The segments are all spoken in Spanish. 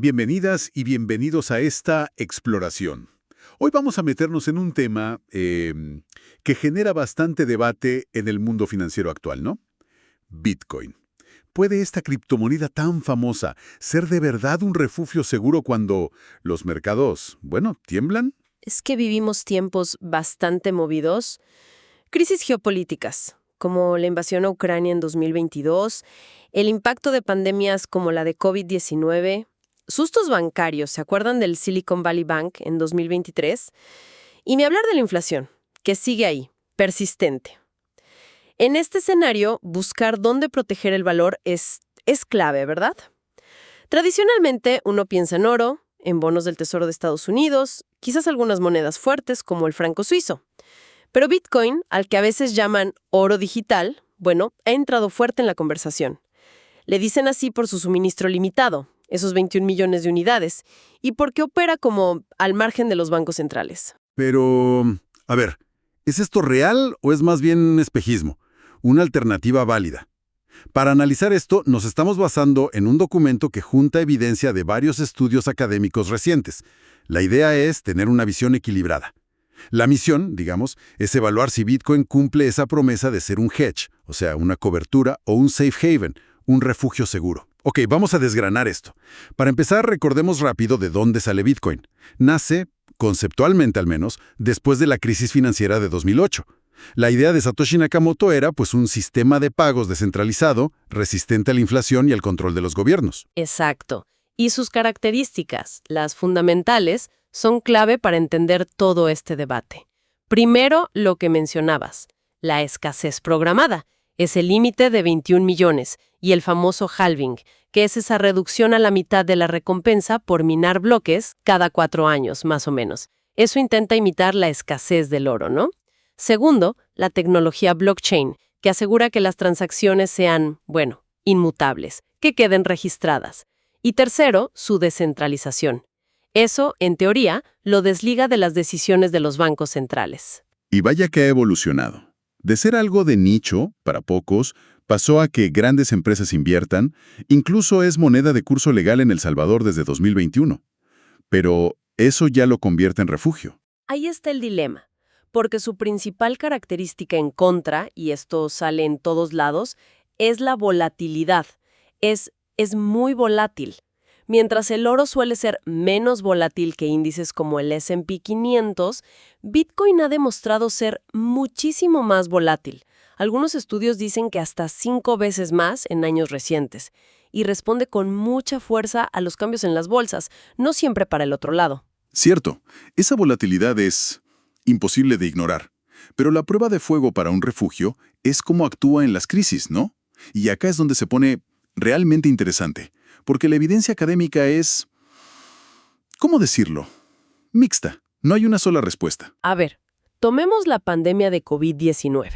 Bienvenidas y bienvenidos a esta exploración. Hoy vamos a meternos en un tema que genera bastante debate en el mundo financiero actual, ¿no? Bitcoin. ¿Puede esta criptomoneda tan famosa ser de verdad un refugio seguro cuando los mercados, tiemblan? Es que vivimos tiempos bastante movidos. Crisis geopolíticas, como la invasión a Ucrania en 2022, el impacto de pandemias como la de COVID-19, sustos bancarios, ¿se acuerdan del Silicon Valley Bank en 2023? Y ni hablar de la inflación, que sigue ahí, persistente. En este escenario, buscar dónde proteger el valor es clave, ¿verdad? Tradicionalmente, uno piensa en oro, en bonos del Tesoro de Estados Unidos, quizás algunas monedas fuertes como el franco suizo. Pero Bitcoin, al que a veces llaman oro digital, ha entrado fuerte en la conversación. Le dicen así por su suministro limitado, esos 21 millones de unidades, y porque opera como al margen de los bancos centrales. Pero, a ver, ¿es esto real o es más bien un espejismo? Una alternativa válida. Para analizar esto, nos estamos basando en un documento que junta evidencia de varios estudios académicos recientes. La idea es tener una visión equilibrada. La misión, digamos, es evaluar si Bitcoin cumple esa promesa de ser un hedge, o sea, una cobertura o un safe haven, un refugio seguro. Ok, vamos a desgranar esto. Para empezar, recordemos rápido de dónde sale Bitcoin. Nace, conceptualmente al menos, después de la crisis financiera de 2008. La idea de Satoshi Nakamoto era, un sistema de pagos descentralizado, resistente a la inflación y al control de los gobiernos. Exacto. Y sus características, las fundamentales, son clave para entender todo este debate. Primero, lo que mencionabas, la escasez programada. Es el límite de 21 millones y el famoso halving, que es esa reducción a la mitad de la recompensa por minar bloques cada 4 años, más o menos. Eso intenta imitar la escasez del oro, ¿no? Segundo, la tecnología blockchain, que asegura que las transacciones sean, inmutables, que queden registradas. Y tercero, su descentralización. Eso, en teoría, lo desliga de las decisiones de los bancos centrales. Y vaya que ha evolucionado. De ser algo de nicho, para pocos, pasó a que grandes empresas inviertan, incluso es moneda de curso legal en El Salvador desde 2021. Pero eso ya lo convierte en refugio. Ahí está el dilema. Porque su principal característica en contra, y esto sale en todos lados, es la volatilidad. Es muy volátil. Mientras el oro suele ser menos volátil que índices como el S&P 500, Bitcoin ha demostrado ser muchísimo más volátil. Algunos estudios dicen que hasta 5 veces más en años recientes, y responde con mucha fuerza a los cambios en las bolsas, no siempre para el otro lado. Cierto, esa volatilidad es imposible de ignorar. Pero la prueba de fuego para un refugio es cómo actúa en las crisis, ¿no? Y acá es donde se pone realmente interesante, porque la evidencia académica es, ¿cómo decirlo? Mixta. No hay una sola respuesta. A ver, tomemos la pandemia de COVID-19.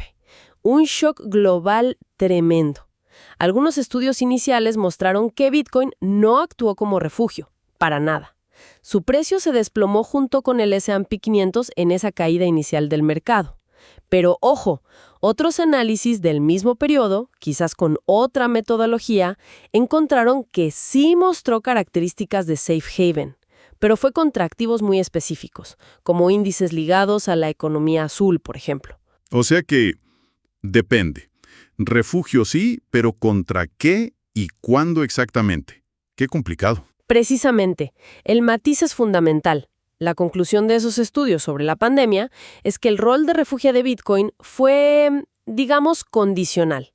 Un shock global tremendo. Algunos estudios iniciales mostraron que Bitcoin no actuó como refugio, para nada. Su precio se desplomó junto con el S&P 500 en esa caída inicial del mercado. Pero ojo, otros análisis del mismo periodo, quizás con otra metodología, encontraron que sí mostró características de safe haven, pero fue contra activos muy específicos, como índices ligados a la economía azul, por ejemplo. O sea que depende. Refugio sí, pero ¿contra qué y cuándo exactamente? Qué complicado. Precisamente, el matiz es fundamental. La conclusión de esos estudios sobre la pandemia es que el rol de refugio de Bitcoin fue, condicional.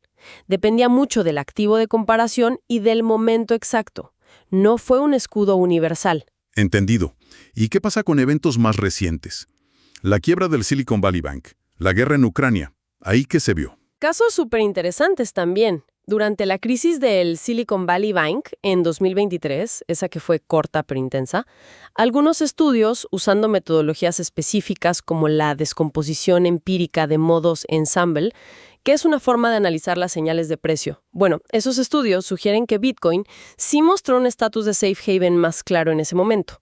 Dependía mucho del activo de comparación y del momento exacto. No fue un escudo universal. Entendido. ¿Y qué pasa con eventos más recientes? La quiebra del Silicon Valley Bank, la guerra en Ucrania. ¿Ahí qué se vio? Casos súper interesantes también. Durante la crisis del Silicon Valley Bank en 2023, esa que fue corta pero intensa, algunos estudios, usando metodologías específicas como la descomposición empírica de modos ensemble, que es una forma de analizar las señales de precio. Esos estudios sugieren que Bitcoin sí mostró un estatus de safe haven más claro en ese momento,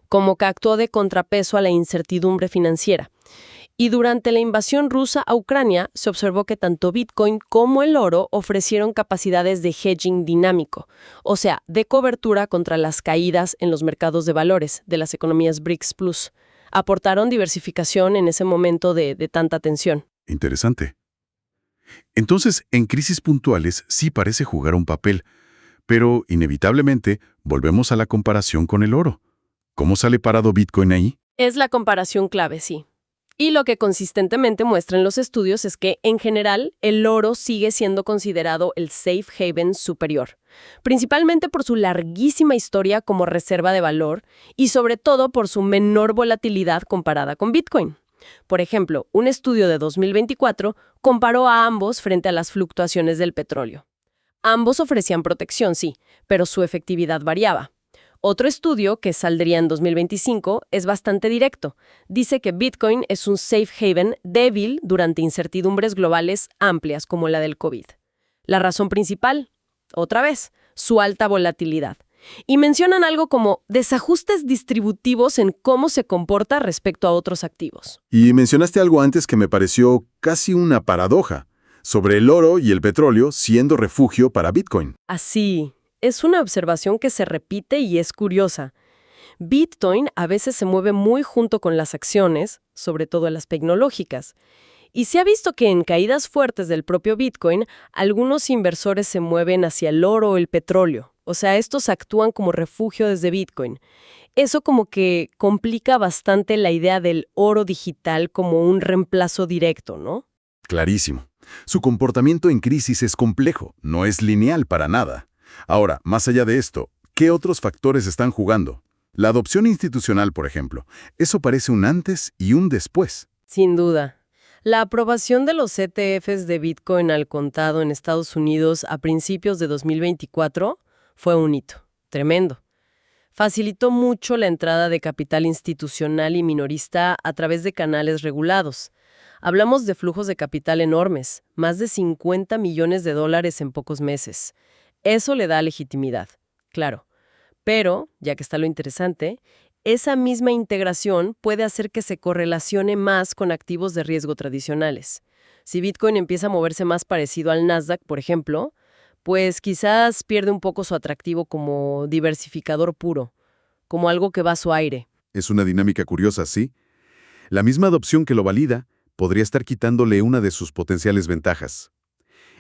como que actuó de contrapeso a la incertidumbre financiera. Y durante la invasión rusa a Ucrania, se observó que tanto Bitcoin como el oro ofrecieron capacidades de hedging dinámico, o sea, de cobertura contra las caídas en los mercados de valores de las economías BRICS Plus. Aportaron diversificación en ese momento de tanta tensión. Interesante. Entonces, en crisis puntuales sí parece jugar un papel, pero inevitablemente volvemos a la comparación con el oro. ¿Cómo sale parado Bitcoin ahí? Es la comparación clave, sí. Y lo que consistentemente muestran los estudios es que, en general, el oro sigue siendo considerado el safe haven superior, principalmente por su larguísima historia como reserva de valor y sobre todo por su menor volatilidad comparada con Bitcoin. Por ejemplo, un estudio de 2024 comparó a ambos frente a las fluctuaciones del petróleo. Ambos ofrecían protección, sí, pero su efectividad variaba. Otro estudio, que saldría en 2025, es bastante directo. Dice que Bitcoin es un safe haven débil durante incertidumbres globales amplias como la del COVID. La razón principal, otra vez, su alta volatilidad. Y mencionan algo como desajustes distributivos en cómo se comporta respecto a otros activos. Y mencionaste algo antes que me pareció casi una paradoja, sobre el oro y el petróleo siendo refugio para Bitcoin. Así. Es una observación que se repite y es curiosa. Bitcoin a veces se mueve muy junto con las acciones, sobre todo las tecnológicas. Y se ha visto que en caídas fuertes del propio Bitcoin, algunos inversores se mueven hacia el oro o el petróleo. O sea, estos actúan como refugio desde Bitcoin. Eso como que complica bastante la idea del oro digital como un reemplazo directo, ¿no? Clarísimo. Su comportamiento en crisis es complejo, no es lineal para nada. Ahora, más allá de esto, ¿qué otros factores están jugando? La adopción institucional, por ejemplo. Eso parece un antes y un después. Sin duda. La aprobación de los ETFs de Bitcoin al contado en Estados Unidos a principios de 2024 fue un hito. Tremendo. Facilitó mucho la entrada de capital institucional y minorista a través de canales regulados. Hablamos de flujos de capital enormes, más de $50 millones en pocos meses. Eso le da legitimidad, claro. Pero, ya que está lo interesante, esa misma integración puede hacer que se correlacione más con activos de riesgo tradicionales. Si Bitcoin empieza a moverse más parecido al Nasdaq, por ejemplo, pues quizás pierde un poco su atractivo como diversificador puro, como algo que va a su aire. Es una dinámica curiosa, ¿sí? La misma adopción que lo valida podría estar quitándole una de sus potenciales ventajas.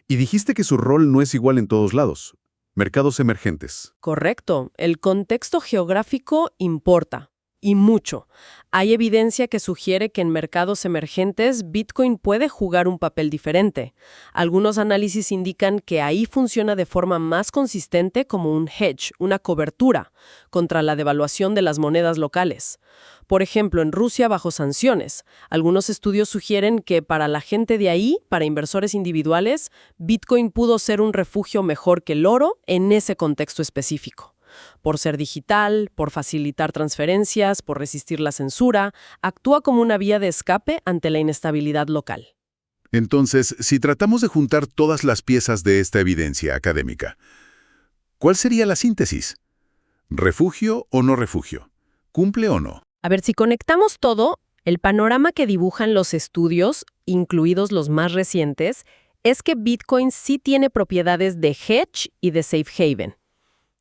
Y dijiste que su rol no es igual en todos lados. Mercados emergentes. Correcto. El contexto geográfico importa. Y mucho. Hay evidencia que sugiere que en mercados emergentes Bitcoin puede jugar un papel diferente. Algunos análisis indican que ahí funciona de forma más consistente como un hedge, una cobertura, contra la devaluación de las monedas locales. Por ejemplo, en Rusia bajo sanciones, algunos estudios sugieren que para la gente de ahí, para inversores individuales, Bitcoin pudo ser un refugio mejor que el oro en ese contexto específico. Por ser digital, por facilitar transferencias, por resistir la censura, actúa como una vía de escape ante la inestabilidad local. Entonces, si tratamos de juntar todas las piezas de esta evidencia académica, ¿cuál sería la síntesis? ¿Refugio o no refugio? ¿Cumple o no? A ver, si conectamos todo, el panorama que dibujan los estudios, incluidos los más recientes, es que Bitcoin sí tiene propiedades de hedge y de safe haven.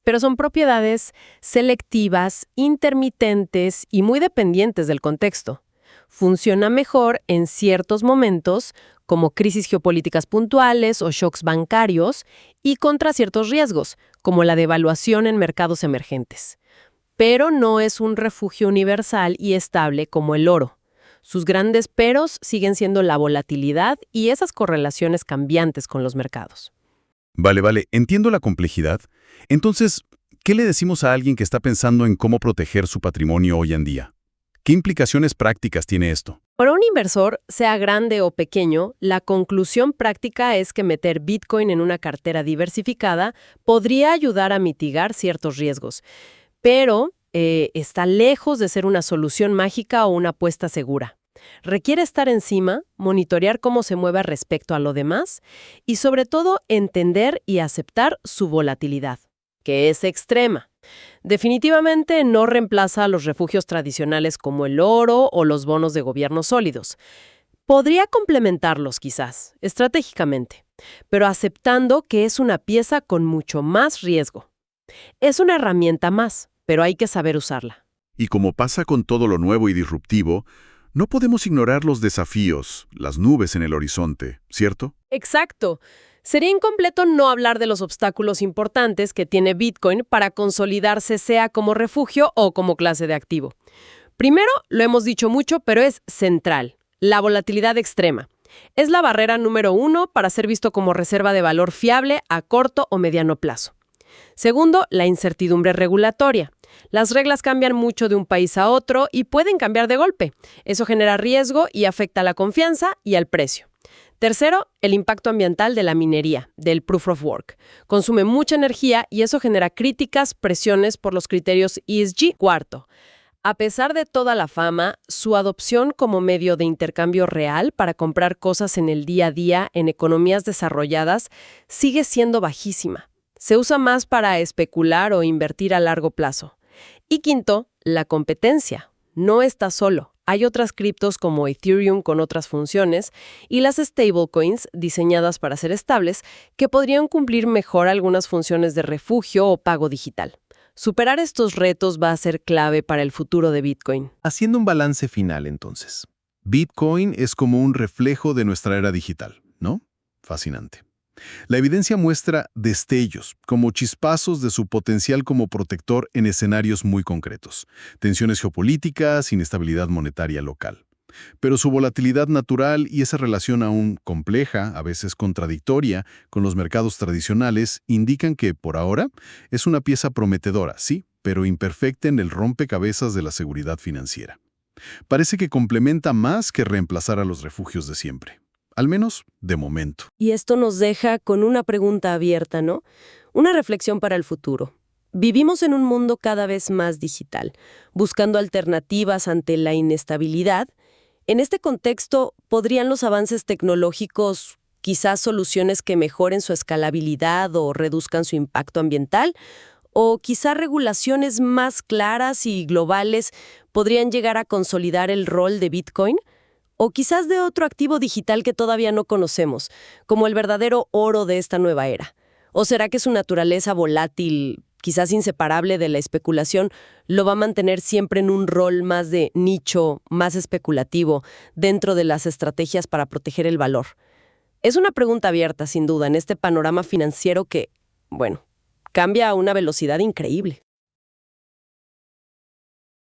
Pero son propiedades selectivas, intermitentes y muy dependientes del contexto. Funciona mejor en ciertos momentos, como crisis geopolíticas puntuales o shocks bancarios, y contra ciertos riesgos, como la devaluación en mercados emergentes. Pero no es un refugio universal y estable como el oro. Sus grandes peros siguen siendo la volatilidad y esas correlaciones cambiantes con los mercados. Vale, entiendo la complejidad. Entonces, ¿qué le decimos a alguien que está pensando en cómo proteger su patrimonio hoy en día? ¿Qué implicaciones prácticas tiene esto? Para un inversor, sea grande o pequeño, la conclusión práctica es que meter Bitcoin en una cartera diversificada podría ayudar a mitigar ciertos riesgos, pero está lejos de ser una solución mágica o una apuesta segura. Requiere estar encima, monitorear cómo se mueve respecto a lo demás y, sobre todo, entender y aceptar su volatilidad. que es extrema. Definitivamente no reemplaza a los refugios tradicionales como el oro o los bonos de gobierno sólidos. Podría complementarlos quizás, estratégicamente, pero aceptando que es una pieza con mucho más riesgo. Es una herramienta más, pero hay que saber usarla. Y como pasa con todo lo nuevo y disruptivo, no podemos ignorar los desafíos, las nubes en el horizonte, ¿cierto? Exacto. Sería incompleto no hablar de los obstáculos importantes que tiene Bitcoin para consolidarse sea como refugio o como clase de activo. Primero, lo hemos dicho mucho, pero es central: la volatilidad extrema. Es la barrera número 1 para ser visto como reserva de valor fiable a corto o mediano plazo. Segundo, la incertidumbre regulatoria. Las reglas cambian mucho de un país a otro y pueden cambiar de golpe. Eso genera riesgo y afecta a la confianza y al precio. Tercero, el impacto ambiental de la minería, del Proof of Work. Consume mucha energía y eso genera críticas, presiones por los criterios ESG. Cuarto, a pesar de toda la fama, su adopción como medio de intercambio real para comprar cosas en el día a día en economías desarrolladas sigue siendo bajísima. Se usa más para especular o invertir a largo plazo. Y quinto, la competencia. No está solo. Hay otras criptos como Ethereum con otras funciones y las stablecoins diseñadas para ser estables que podrían cumplir mejor algunas funciones de refugio o pago digital. Superar estos retos va a ser clave para el futuro de Bitcoin. Haciendo un balance final, entonces. Bitcoin es como un reflejo de nuestra era digital, ¿no? Fascinante. La evidencia muestra destellos, como chispazos de su potencial como protector en escenarios muy concretos: tensiones geopolíticas, inestabilidad monetaria local. Pero su volatilidad natural y esa relación aún compleja, a veces contradictoria, con los mercados tradicionales, indican que, por ahora, es una pieza prometedora, sí, pero imperfecta en el rompecabezas de la seguridad financiera. Parece que complementa más que reemplazar a los refugios de siempre. Al menos, de momento. Y esto nos deja con una pregunta abierta, ¿no? Una reflexión para el futuro. Vivimos en un mundo cada vez más digital, buscando alternativas ante la inestabilidad. En este contexto, ¿podrían los avances tecnológicos, quizás soluciones que mejoren su escalabilidad o reduzcan su impacto ambiental? ¿O quizás regulaciones más claras y globales podrían llegar a consolidar el rol de Bitcoin? O quizás de otro activo digital que todavía no conocemos, como el verdadero oro de esta nueva era. ¿O será que su naturaleza volátil, quizás inseparable de la especulación, lo va a mantener siempre en un rol más de nicho, más especulativo, dentro de las estrategias para proteger el valor? Es una pregunta abierta, sin duda, en este panorama financiero que, bueno, cambia a una velocidad increíble.